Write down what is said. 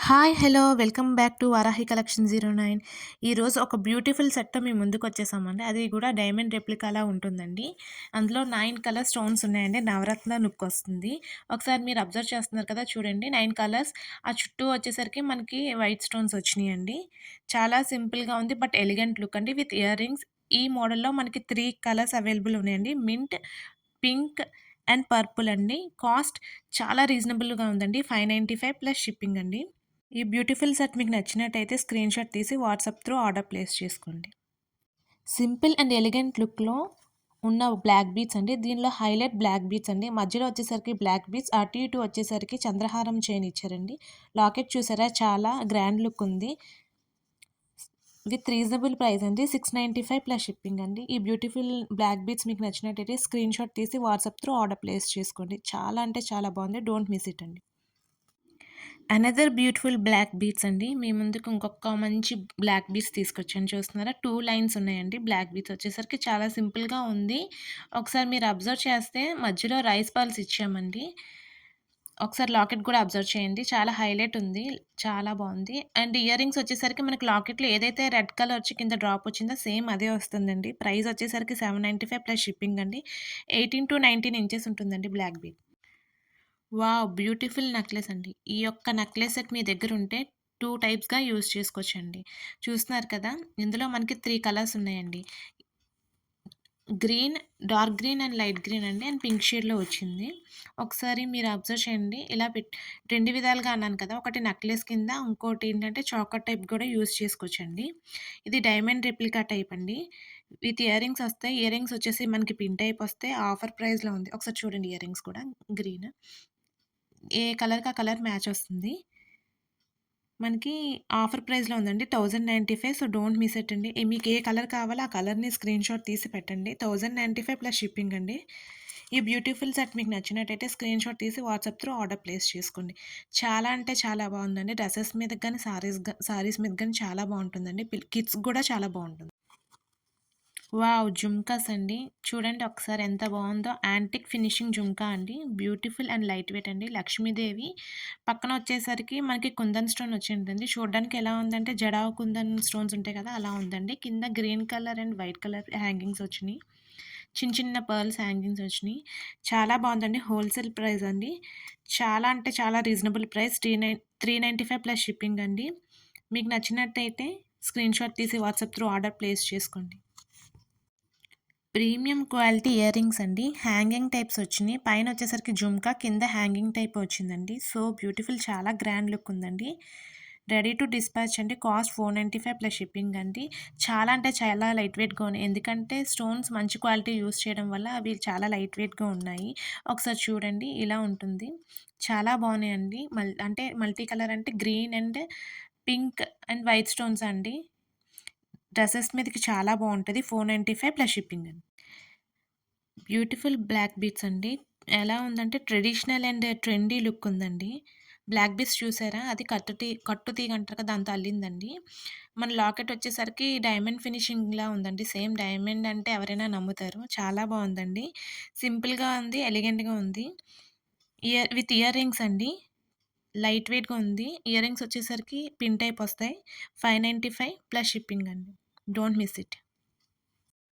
Hi! Hello! Welcome back to Varahi collection 09. ఈరోజు ఒక beautiful సెట్‌తో మీ ముందుకొచ్చేసామండి. అది కూడా డైమండ్ రెప్లికాలా ఉంటుందండి. అందులో 9 కలర్ స్టోన్స్ ఉన్నాయండి. నవరత్న లుక్ వస్తుంది. ఒకసారి మీరు అబ్జర్వ్ చేస్తున్నారు కదా! చూడండి 9 కలర్స్. ఆ చుట్టూ వచ్చేసరికి మనకి వైట్ స్టోన్స్ వచ్చినియండి. చాలా సింపుల్‌గా ఉంది. బట్ ఎలిగెంట్ లుక్ అండి విత్ ఇయర్ రింగ్స్. ఈ మోడల్‌లో మనకి 3 కలర్స్ అవైలబుల్ ఉన్నాయండి. మింట్, పింక్ అండ్ పర్పుల్ అండి. కాస్ట్ చాలా రీజనబుల్‌గా ఉందండి. 595 ప్లస్ షిప్పింగ్ అండి. ఈ బ్యూటిఫుల్ సెట్ మీకు నచ్చినట్టయితే స్క్రీన్‌షాట్ తీసి వాట్సాప్ త్రూ ఆర్డర్ ప్లేస్ చేసుకోండి. సింపుల్ అండ్ ఎలిగెంట్ లుక్‌లో ఉన్న బ్లాక్ బీడ్స్ అండి. దీనిలో హైలైట్ బ్లాక్ బీడ్స్ అండి. మధ్యలో వచ్చేసరికి బ్లాక్ బీడ్స్, అటు ఇటు వచ్చేసరికి చంద్రహారం చైన్ ఇచ్చారండి. లాకెట్ చూసారా చాలా గ్రాండ్ లుక్ ఉంది. విత్ రీజనబుల్ ప్రైస్ అండి. 695 ప్లస్ షిప్పింగ్ అండి. ఈ బ్యూటిఫుల్ బ్లాక్ బీడ్స్ మీకు నచ్చినట్టయితే స్క్రీన్‌షాట్ తీసి వాట్సాప్ త్రూ ఆర్డర్ ప్లేస్ చేసుకోండి. చాలా అంటే చాలా బాగుంది. డోంట్ మిస్ ఇట్ అండి. అనదర్ బ్యూటిఫుల్ బ్లాక్ బీడ్స్ అండి. మీ ముందుకు ఇంకొక మంచి బ్లాక్ బీడ్స్ తీసుకొచ్చాను చూస్తున్నారా? 2 లైన్స్ ఉన్నాయండి. బ్లాక్ బీడ్స్ వచ్చేసరికి చాలా సింపుల్‌గా ఉంది. ఒకసారి మీరు అబ్జర్వ్ చేస్తే మధ్యలో రైస్ బాల్స్ ఇచ్చామండి. ఒకసారి లాకెట్ కూడా అబ్జర్వ్ చేయండి. చాలా హైలైట్ ఉంది. చాలా బావుంది. అండ్ ఇయర్ రింగ్స్ వచ్చేసరికి మనకి లాకెట్‌లో ఏదైతే రెడ్ కలర్ వచ్చి కింద డ్రాప్ వచ్చిందో సేమ్ అదే వస్తుందండి. ప్రైస్ వచ్చేసరికి 795 ప్లస్ షిప్పింగ్ అండి. 18-19 ఇంచెస్ ఉంటుందండి black bead. Wow! Beautiful necklace అండి. ఈ యొక్క నెక్లెస్ సెట్ మీ దగ్గరుంటే 2 టైప్స్‌గా యూజ్ చేసుకోవచ్చండి. చూస్తున్నారు కదా! ఇందులో మనకి 3 కలర్స్ ఉన్నాయండి. Green, dark green and light green అండి. అండ్ పింక్ షేడ్‌లో వచ్చింది. ఒకసారి మీరు అబ్జర్వ్ చేయండి. ఇలా 2 విధాలుగా అన్నాను కదా! ఒకటి నెక్లెస్ కింద, ఇంకోటి ఏంటంటే చాకర్ టైప్ కూడా యూజ్ చేసుకోవచ్చండి. ఇది డైమండ్ రెప్లికా టైప్ అండి. విత్ ఇయర్ రింగ్స్ వస్తాయి. ఇయర్ రింగ్స్ వచ్చేసి మనకి పిన్ టైప్ వస్తాయి. ఆఫర్ ప్రైస్‌లో ఉంది. ఒకసారి చూడండి ఇయర్ రింగ్స్ కూడా గ్రీన్. ఏ కలర్‌కి ఆ కలర్ మ్యాచ్ వస్తుంది. మనకి ఆఫర్ ప్రైస్‌లో ఉందండి. 1095 సో, డోంట్ మిస్ ఇట్ అండి. మీకు ఏ కలర్ కావాలో ఆ కలర్‌ని స్క్రీన్‌షాట్ తీసి పెట్టండి. 1095 ప్లస్ షిప్పింగ్ అండి. ఈ బ్యూటిఫుల్ సెట్ మీకు నచ్చినట్టయితే స్క్రీన్‌షాట్ తీసి వాట్సాప్ త్రూ ఆర్డర్ ప్లేస్ చేసుకోండి. చాలా అంటే చాలా బాగుందండి. డ్రెసెస్ మీదకి గాని, సారీస్ మీద గాని చాలా బాగుంటుందండి. కిడ్స్‌కి కూడా చాలా బాగుంటుంది. వావ్! జుమ్కాస్ అండి. చూడండి ఒకసారి ఎంత బావుందో. యాంటిక్ ఫినిషింగ్ జుమ్కా అండి. బ్యూటిఫుల్ అండ్ లైట్ వెయిట్ అండి. లక్ష్మీదేవి పక్కన వచ్చేసరికి మనకి కుందన్ స్టోన్ వచ్చింటుంది. చూడడానికి ఎలా ఉందంటే జడా కుందన్ స్టోన్స్ ఉంటాయి కదా! అలా ఉందండి. కింద green color and white color hangings వచ్చినియి. చిన్న చిన్న పర్ల్స్ హ్యాంగింగ్స్ వచ్చినియి. చాలా బావుందండి. హోల్‌సేల్ ప్రైస్ అండి. చాలా అంటే చాలా రీజనబుల్ ప్రైస్. 395 ప్లస్ షిప్పింగ్ అండి. మీకు నచ్చినట్టయితే స్క్రీన్‌షాట్ తీసి వాట్సాప్ త్రూ ఆర్డర్ ప్లేస్ చేసుకోండి. ప్రీమియం క్వాలిటీ ఇయర్ రింగ్స్ అండి. హ్యాంగింగ్ టైప్స్ వచ్చినియి. పైనొచ్చేసరికి జుమ్కా, కింద హ్యాంగింగ్ టైప్ వచ్చిందండి. సో బ్యూటిఫుల్ చాలా గ్రాండ్ లుక్ ఉందండి. రెడీ టు డిస్పాచ్ అండి. కాస్ట్ 495 ప్లస్ షిప్పింగ్ అండి. చాలా అంటే చాలా లైట్ వెయిట్‌గా ఉన్నాయి. ఎందుకంటే స్టోన్స్ మంచి క్వాలిటీ యూజ్ చేయడం వల్ల అవి చాలా లైట్ వెయిట్‌గా ఉన్నాయి. ఒకసారి చూడండి ఇలా ఉంటుంది. చాలా బాగున్నాయండి. అంటే మల్టీ కలర్ అంటే green and pink and white stones అండి. డ్రెసెస్ మీదకి చాలా బావుంటది. 495 ప్లస్ షిప్పింగ్ అండి. బ్యూటిఫుల్ బ్లాక్ బీడ్స్ అండి. ఎలా ఉందంటే ట్రెడిషనల్ అండ్ ట్రెండీ లుక్ ఉందండి. బ్లాక్ బీడ్స్ చూసారా? అది కట్టు తీగ అంటారు కదా! దాంతో అల్లిందండి. మన లాకెట్ వచ్చేసరికి డైమండ్ ఫినిషింగ్‌లా ఉందండి. సేమ్ డైమండ్ అంటే ఎవరైనా నమ్ముతారు. చాలా బావుందండి. సింపుల్‌గా ఉంది. ఎలిగెంట్‌గా ఉంది. ఇయర్ రింగ్స్ అండి. లైట్ వెయిట్‌గా ఉంది. ఇయర్ రింగ్స్ వచ్చేసరికి పిన్ టైప్ వస్తాయి. 595 ప్లస్ షిప్పింగ్ అండి. Don't miss it.